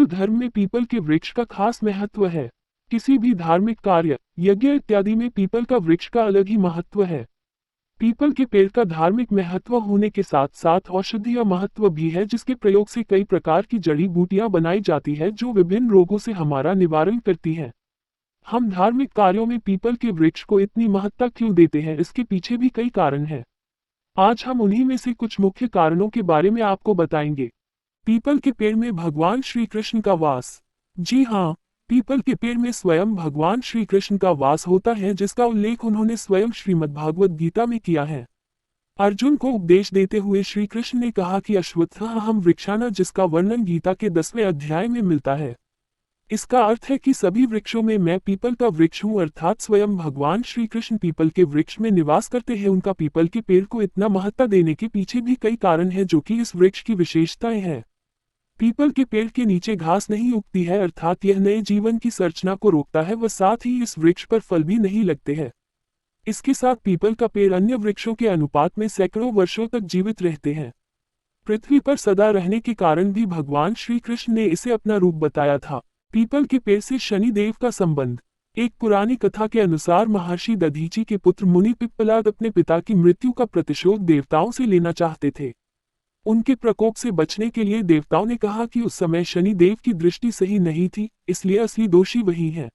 धर्म में पीपल के वृक्ष का खास महत्व है। किसी भी धार्मिक कार्य, यज्ञ इत्यादि में पीपल का वृक्ष का अलग ही महत्व है। पीपल के पेड़ का धार्मिक महत्व होने के साथ साथ औषधीय महत्व भी है, जिसके प्रयोग से कई प्रकार की जड़ी बूटियां बनाई जाती है जो विभिन्न रोगों से हमारा निवारण करती है। हम धार्मिक कार्यों में पीपल के वृक्ष को इतनी महत्ता क्यों देते हैं, इसके पीछे भी कई कारण हैं। आज हम उन्हीं में से कुछ मुख्य कारणों के बारे में आपको बताएंगे। पीपल के पेड़ में भगवान श्री कृष्ण का वास। जी हाँ, पीपल के पेड़ में स्वयं भगवान श्री कृष्ण का वास होता है, जिसका उल्लेख उन्होंने स्वयं श्रीमद्भागवत गीता में किया है। अर्जुन को उपदेश देते हुए श्री कृष्ण ने कहा कि अश्वत्थाहं वृक्षाणां, जिसका वर्णन गीता के 10वें अध्याय में मिलता है। इसका अर्थ है कि सभी वृक्षों में मैं पीपल का वृक्ष हूँ, अर्थात स्वयं भगवान श्री कृष्ण पीपल के वृक्ष में निवास करते हैं। उनका पीपल के पेड़ को इतना महत्ता देने के पीछे भी कई कारण हैं, जो कि इस वृक्ष की विशेषताएं हैं। पीपल के पेड़ के नीचे घास नहीं उगती है, अर्थात यह नए जीवन की संरचना को रोकता है व साथ ही इस वृक्ष पर फल भी नहीं लगते हैं। इसके साथ पीपल का पेड़ अन्य वृक्षों के अनुपात में सैकड़ों वर्षों तक जीवित रहते हैं। पृथ्वी पर सदा रहने के कारण भी भगवान श्री कृष्ण ने इसे अपना रूप बताया था। पीपल के पेड़ से शनिदेव का संबंध। एक पुरानी कथा के अनुसार महर्षि दधीचि के पुत्र मुनि पिप्पलाद अपने पिता की मृत्यु का प्रतिशोध देवताओं से लेना चाहते थे। उनके प्रकोप से बचने के लिए देवताओं ने कहा कि उस समय शनिदेव की दृष्टि सही नहीं थी, इसलिए असली दोषी वही है।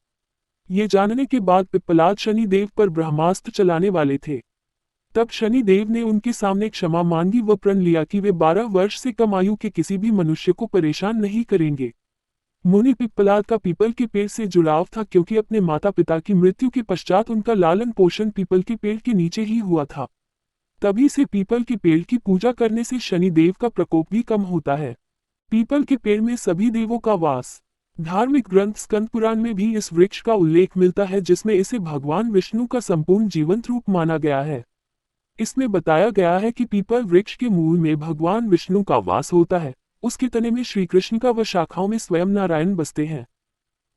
ये जानने के बाद पिप्पलाद शनिदेव पर ब्रह्मास्त्र चलाने वाले थे। तब शनिदेव ने उनके सामने क्षमा मांगी व प्रण लिया कि वे 12 वर्ष से कम आयु के किसी भी मनुष्य को परेशान नहीं करेंगे। मुनि पिप्पलाद का पीपल के पेड़ से जुड़ाव था, क्योंकि अपने माता पिता की मृत्यु के पश्चात उनका लालन पोषण पीपल के पेड़ के नीचे ही हुआ था। तभी से पीपल के पेड़ की पूजा करने से शनिदेव का प्रकोप भी कम होता है। पीपल के पेड़ में सभी देवों का वास। धार्मिक ग्रंथ स्कंद पुराण में भी इस वृक्ष का उल्लेख मिलता है, जिसमें इसे भगवान विष्णु का संपूर्ण जीवंत रूप माना गया है। इसमें बताया गया है कि पीपल वृक्ष के मूल में भगवान विष्णु का वास होता है, उसके तने में श्री कृष्ण का व शाखाओं में स्वयं नारायण बसते हैं।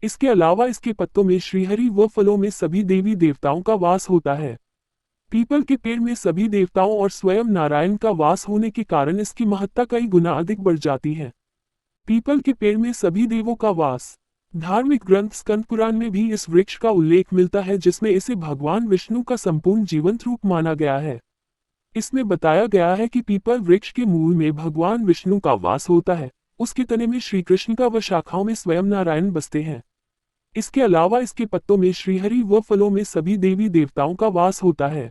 इसके अलावा इसके पत्तों में श्रीहरि व फलों में सभी देवी देवताओं का वास होता है। पीपल के पेड़ में सभी देवताओं और स्वयं नारायण का वास होने के कारण इसकी महत्ता कई गुना अधिक बढ़ जाती है। पीपल के पेड़ में सभी देवों का वास। धार्मिक ग्रंथ स्कंद पुराण में भी इस वृक्ष का उल्लेख मिलता है, जिसमें इसे भगवान विष्णु का संपूर्ण जीवंत रूप माना गया है। इसमें बताया गया है कि पीपल वृक्ष के मूल में भगवान विष्णु का वास होता है, उसके तने में श्री कृष्ण का व शाखाओं में स्वयं नारायण बसते हैं। इसके अलावा इसके पत्तों में श्रीहरि व फलों में सभी देवी देवताओं का वास होता है।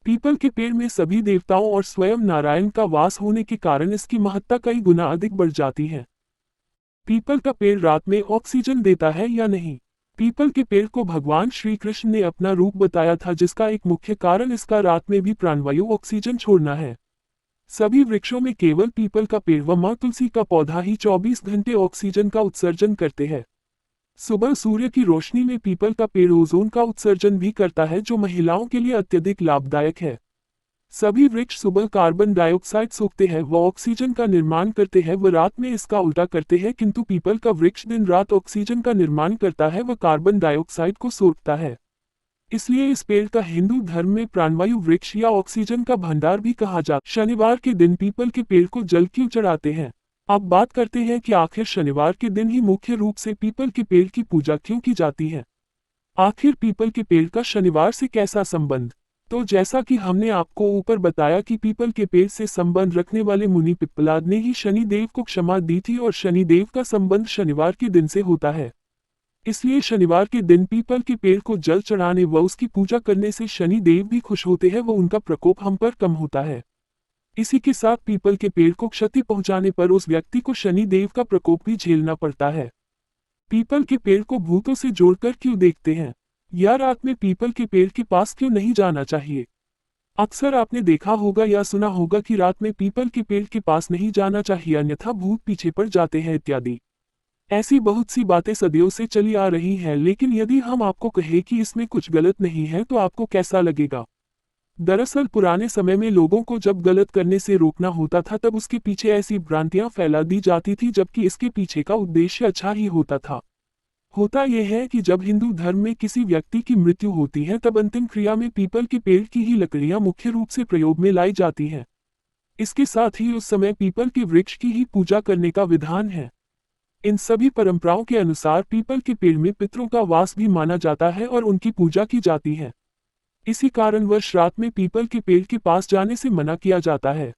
पीपल के पेड़ में सभी देवताओं और स्वयं नारायण का वास होने के कारण इसकी महत्ता कई गुना अधिक बढ़ जाती है। पीपल का पेड़ रात में ऑक्सीजन देता है या नहीं? पीपल के पेड़ को भगवान श्री कृष्ण ने अपना रूप बताया था, जिसका एक मुख्य कारण इसका रात में भी प्राणवायु ऑक्सीजन छोड़ना है। सभी वृक्षों में केवल पीपल का पेड़ व माँ तुलसी का पौधा ही 24 घंटे ऑक्सीजन का उत्सर्जन करते हैं। सुबह सूर्य की रोशनी में पीपल का पेड़ ओजोन का उत्सर्जन भी करता है, जो महिलाओं के लिए अत्यधिक लाभदायक है। सभी वृक्ष सुबह कार्बन डाइऑक्साइड सोखते हैं व ऑक्सीजन का निर्माण करते हैं व रात में इसका उल्टा करते हैं, किंतु पीपल का वृक्ष दिन रात ऑक्सीजन का निर्माण करता है व कार्बन डाइऑक्साइड को सोखता है। इसलिए इस पेड़ का हिंदू धर्म में प्राणवायु वृक्ष या ऑक्सीजन का भंडार भी कहा जाता है। शनिवार के दिन पीपल के पेड़ को जल क्यों चढ़ाते हैं? अब बात करते हैं कि आखिर शनिवार के दिन ही मुख्य रूप से पीपल के पेड़ की पूजा क्यों की जाती है। आखिर पीपल के पेड़ का शनिवार से कैसा संबंध? तो जैसा कि हमने आपको ऊपर बताया कि पीपल के पेड़ से संबंध रखने वाले मुनि पिप्पलाद ने ही शनिदेव को क्षमा दी थी और शनिदेव का संबंध शनिवार के दिन से होता है। इसलिए शनिवार के दिन पीपल के पेड़ को जल चढ़ाने व उसकी पूजा करने से शनिदेव भी खुश होते हैं व उनका प्रकोप हम पर कम होता है। इसी के साथ पीपल के पेड़ को क्षति पहुंचाने पर उस व्यक्ति को शनिदेव का प्रकोप भी झेलना पड़ता है। पीपल के पेड़ को भूतों से जोड़कर क्यों देखते हैं, या रात में पीपल के पेड़ के पास क्यों नहीं जाना चाहिए? अक्सर आपने देखा होगा या सुना होगा कि रात में पीपल के पेड़ के पास नहीं जाना चाहिए, अन्यथा भूत पीछे पड़ जाते हैं इत्यादि। ऐसी बहुत सी बातें सदियों से चली आ रही हैं, लेकिन यदि हम आपको कहें कि इसमें कुछ गलत नहीं है तो आपको कैसा लगेगा? दरअसल पुराने समय में लोगों को जब गलत करने से रोकना होता था तब उसके पीछे ऐसी भ्रांतियां फैला दी जाती थी, जबकि इसके पीछे का उद्देश्य अच्छा ही होता था। होता यह है कि जब हिंदू धर्म में किसी व्यक्ति की मृत्यु होती है तब अंतिम क्रिया में पीपल के पेड़ की ही लकड़ियां मुख्य रूप से प्रयोग में लाई जाती हैं। इसके साथ ही उस समय पीपल के वृक्ष की ही पूजा करने का विधान है। इन सभी परंपराओं के अनुसार पीपल के पेड़ में पितरों का वास भी माना जाता है और उनकी पूजा की जाती है। इसी कारणवश रात में पीपल के पेड़ के पास जाने से मना किया जाता है।